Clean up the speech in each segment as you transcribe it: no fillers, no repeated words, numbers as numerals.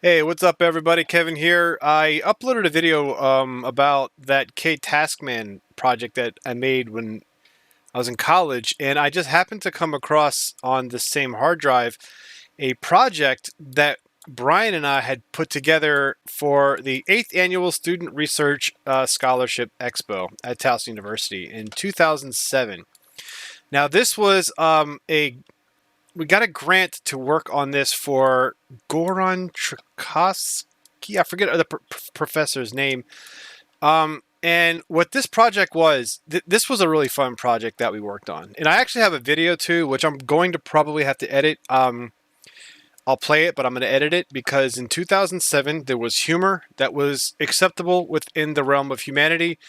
Hey, what's up, everybody? Kevin here. I uploaded a video about that K-Taskman project that I made when I was in college, and I just happened to come across on the same hard drive a project that Brian and I had put together for the 8th Annual Student Research Scholarship Expo at Towson University in 2007. Now, this was a we got a grant to work on this for Goran Trzaskowski. I forget the professor's name. And what this project was, this was a really fun project that we worked on. And I actually have a video too, which I'm going to probably have to edit. I'll play it, but I'm going to edit it because in 2007 there was humor that was acceptable within the realm of humanity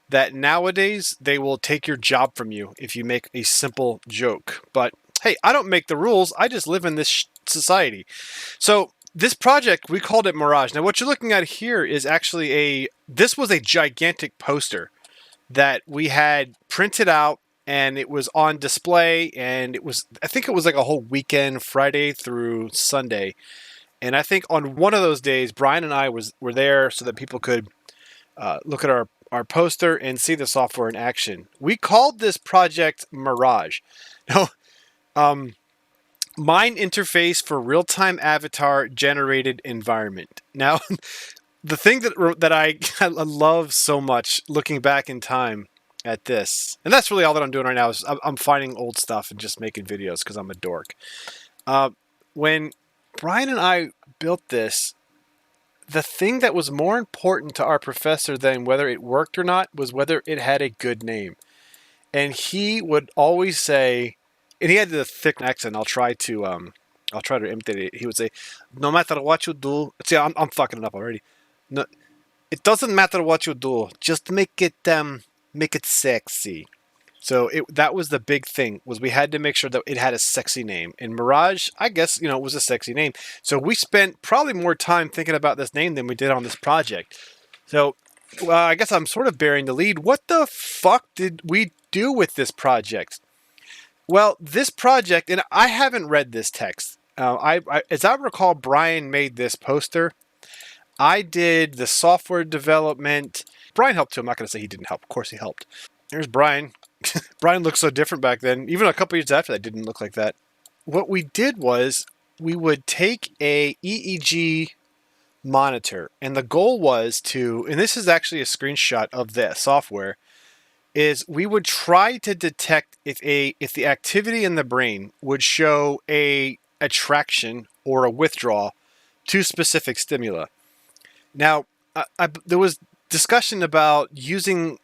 that nowadays they will take your job from you if you make a simple joke. But hey, I don't make the rules. I just live in this society. So this project, we called it Mirage. Now, what you're looking at here is actually this was a gigantic poster that we had printed out and it was on display, and I think it was like a whole weekend, Friday through Sunday. And I think on one of those days, Brian and I were there so that people could look at our poster and see the software in action. We called this project Mirage. Now, Mine interface for real-time avatar generated environment. Now, the thing that I love so much looking back in time at this, and that's really all that I'm doing right now, is I'm finding old stuff and just making videos because I'm a dork. When Brian and I built this, the thing that was more important to our professor than whether it worked or not was whether it had a good name. And he would always say, and he had the thick accent. I'll try to imitate it. He would say, "No matter what you do," see, I'm fucking it up already. No, it doesn't matter what you do. Just make it sexy. So that was the big thing, was we had to make sure that it had a sexy name. And Mirage, I guess, it was a sexy name. So we spent probably more time thinking about this name than we did on this project. So I guess I'm sort of bearing the lead. What the fuck did we do with this project? Well, this project, and I haven't read this text. As I recall, Brian made this poster. I did the software development. Brian helped too. I'm not going to say he didn't help. Of course he helped. There's Brian. Brian looked so different back then. Even a couple years after that, didn't look like that. What we did was we would take a EEG monitor, and the goal was to, and this is actually a screenshot of the software, is we would try to detect if the activity in the brain would show a attraction or a withdrawal to specific stimuli. Now, there was discussion about using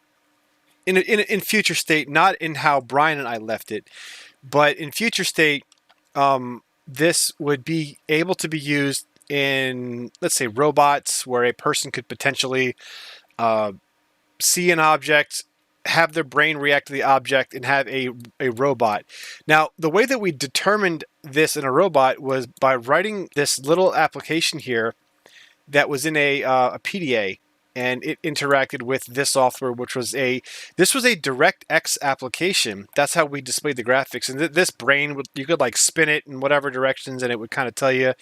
in future state, not in how Brian and I left it, but in future state, this would be able to be used in, let's say, robots, where a person could potentially see an object, have their brain react to the object, and have a robot. Now, the way that we determined this in a robot was by writing this little application here that was in a PDA, and it interacted with this software, which was this was a DirectX application. That's how we displayed the graphics. And this brain, you could like spin it in whatever directions, and it would kind of tell you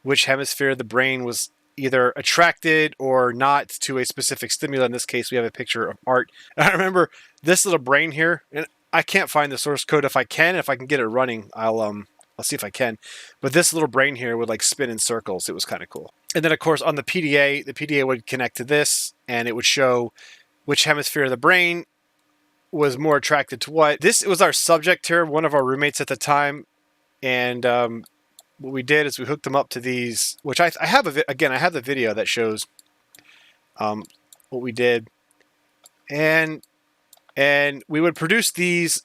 which hemisphere the brain was either attracted or not to a specific stimuli. In this case, we have a picture of art. And I remember this little brain here, and I can't find the source code. If I can get it running, I'll see if I can. But this little brain here would like spin in circles. It was kind of cool. And then, of course, on the PDA would connect to this, and it would show which hemisphere of the brain was more attracted to what. This was our subject here, one of our roommates at the time. And what we did is we hooked them up to these, which I have, I have the video that shows what we did. And we would produce these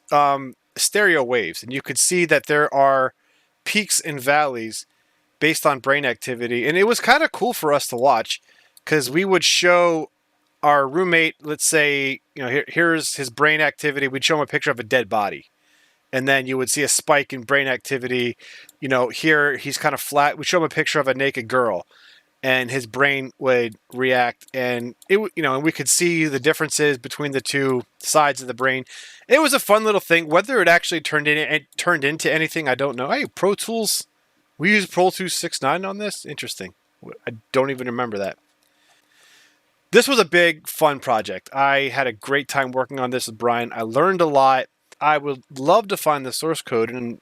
stereo waves. And you could see that there are peaks and valleys based on brain activity. And it was kind of cool for us to watch, because we would show our roommate, let's say, here's his brain activity. We'd show him a picture of a dead body. And then you would see a spike in brain activity. Here he's kind of flat. We'd show him a picture of a naked girl, and his brain would react. And and we could see the differences between the two sides of the brain. It was a fun little thing. Whether it actually turned into anything, I don't know. Hey, Pro Tools. We use Pro Tools 6.9 on this? Interesting. I don't even remember that. This was a big, fun project. I had a great time working on this with Brian. I learned a lot. I would love to find the source code, and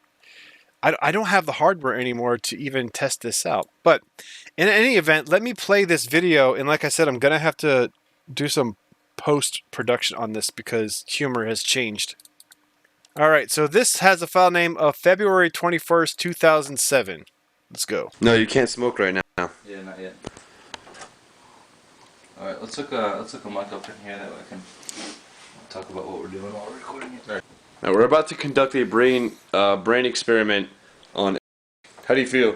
I don't have the hardware anymore to even test this out. But in any event, let me play this video. And like I said, I'm going to have to do some post-production on this because humor has changed. All right, so this has a file name of February 21st, 2007. Let's go. No, you can't smoke right now. Yeah, not yet. All right, let's look a mic up in here that way I can talk about what we're doing while we're recording it. All right. Now we're about to conduct a brain experiment on. How do you feel?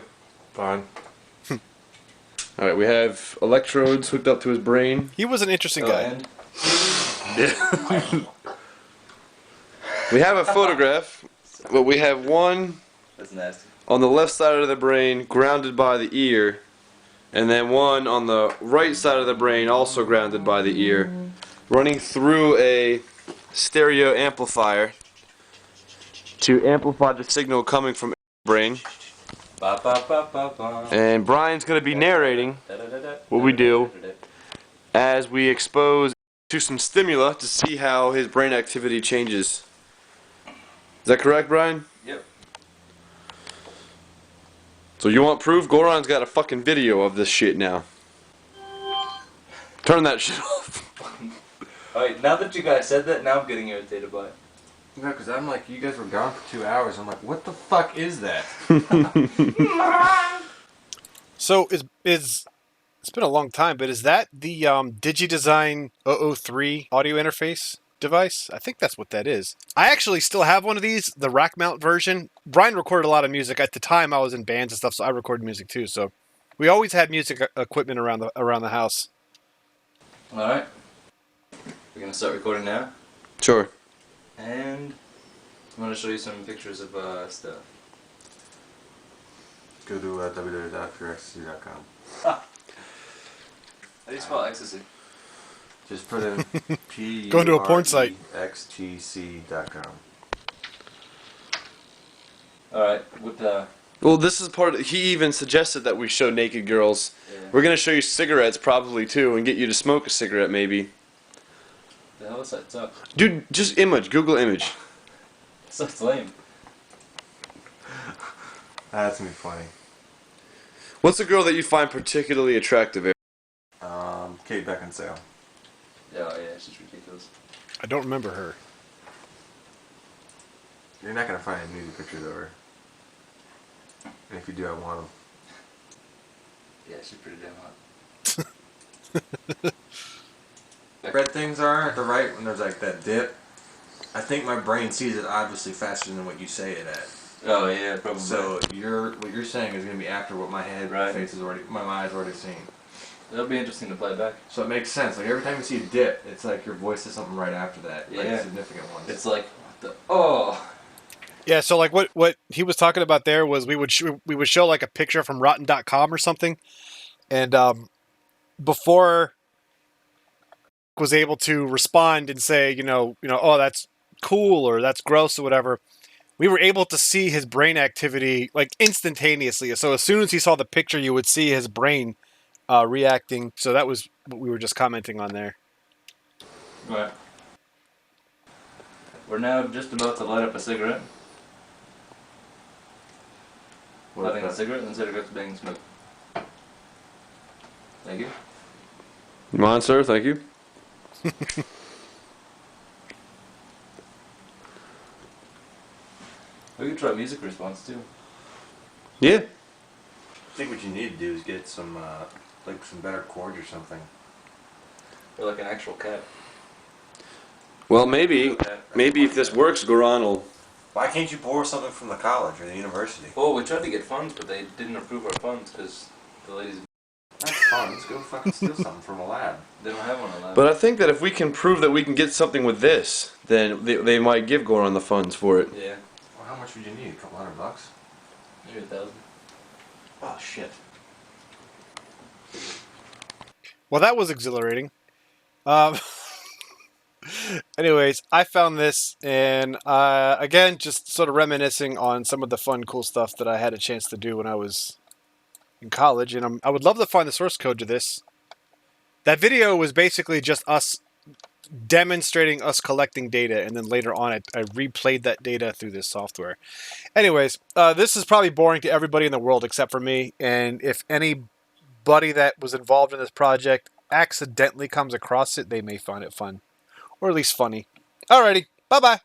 Fine. All right, we have electrodes hooked up to his brain. He was an interesting guy. And Yeah. We have a photograph, but we have one that's nasty. on the left side of the brain grounded by the ear, and then one on the right side of the brain also grounded by the ear, running through a stereo amplifier to amplify the signal coming from the brain. Ba, ba, ba, ba, ba. And Brian's going to be narrating what we do as we expose to some stimuli to see how his brain activity changes. Is that correct, Brian? Yep. So you want proof? Goran's got a fucking video of this shit now. Turn that shit off. Alright, now that you guys said that, now I'm getting irritated by it. No, because I'm like, you guys were gone for 2 hours. I'm like, what the fuck is that? So it's been a long time, but is that the DigiDesign 003 audio interface device? I think that's what that is. I actually still have one of these, the rack mount version. Brian recorded a lot of music. At the time, I was in bands and stuff, so I recorded music too. So we always had music equipment around the house. Alright. We're gonna start recording now. Sure. And I'm gonna show you some pictures of stuff. Go to www.pureecstasy.com. How do you spell ecstasy? Just put in P. Go into a porn site. XTC.com. Alright, what Well, this is part of, he even suggested that we show naked girls. yeah. We're going to show you cigarettes probably too and get you to smoke a cigarette maybe. The hell is that suck? Dude, just image. Google image. Sucks lame. That's gonna be funny. What's a girl that you find particularly attractive? Kate Beckinsale. Yeah, yeah, it's just ridiculous. I don't remember her. You're not gonna find any nude pictures of her. And if you do, I want them. Yeah, she's pretty damn hot. Red things are at the right when there's like that dip. I think my brain sees it obviously faster than what you say it at. Oh yeah, probably. So what you're saying is gonna be after what my head face is already, my eyes already seen. It'll be interesting to play back. So it makes sense. Like every time you see a dip, it's like your voice says something right after that. Like Yeah. significant ones. It's like, what the, oh. Yeah, so like what he was talking about there was we would show like a picture from rotten.com or something, and before was able to respond and say, oh, that's cool or that's gross or whatever, we were able to see his brain activity like instantaneously. So as soon as he saw the picture, you would see his brain reacting. So that was what we were just commenting on there. Right. We're now just about to light up a cigarette. Lighting a cigarette and the cigarette's being smoked. Thank you. Come on, sir. Thank you. We could try music response too. Yeah. I think what you need to do is get some like some better chords or something. Or like an actual cat. Well, maybe if this works, Goran will. Why can't you borrow something from the college or the university? Oh, we tried to get funds, but they didn't approve our funds because the ladies, That's fun. Let's go fucking steal something from a lab. they don't have one on lab. But I think that if we can prove that we can get something with this, then they might give Goran the funds for it. Yeah, Well, how much would you need? A couple $100? maybe 1,000. Oh shit. Well, that was exhilarating. Anyways, I found this, and again, just sort of reminiscing on some of the fun, cool stuff that I had a chance to do when I was in college, and I would love to find the source code to this. That video was basically just us demonstrating us collecting data, and then later on I replayed that data through this software. Anyways, this is probably boring to everybody in the world except for me, and if anybody that was involved in this project accidentally comes across it, they may find it fun. Or at least funny. Alrighty, bye-bye.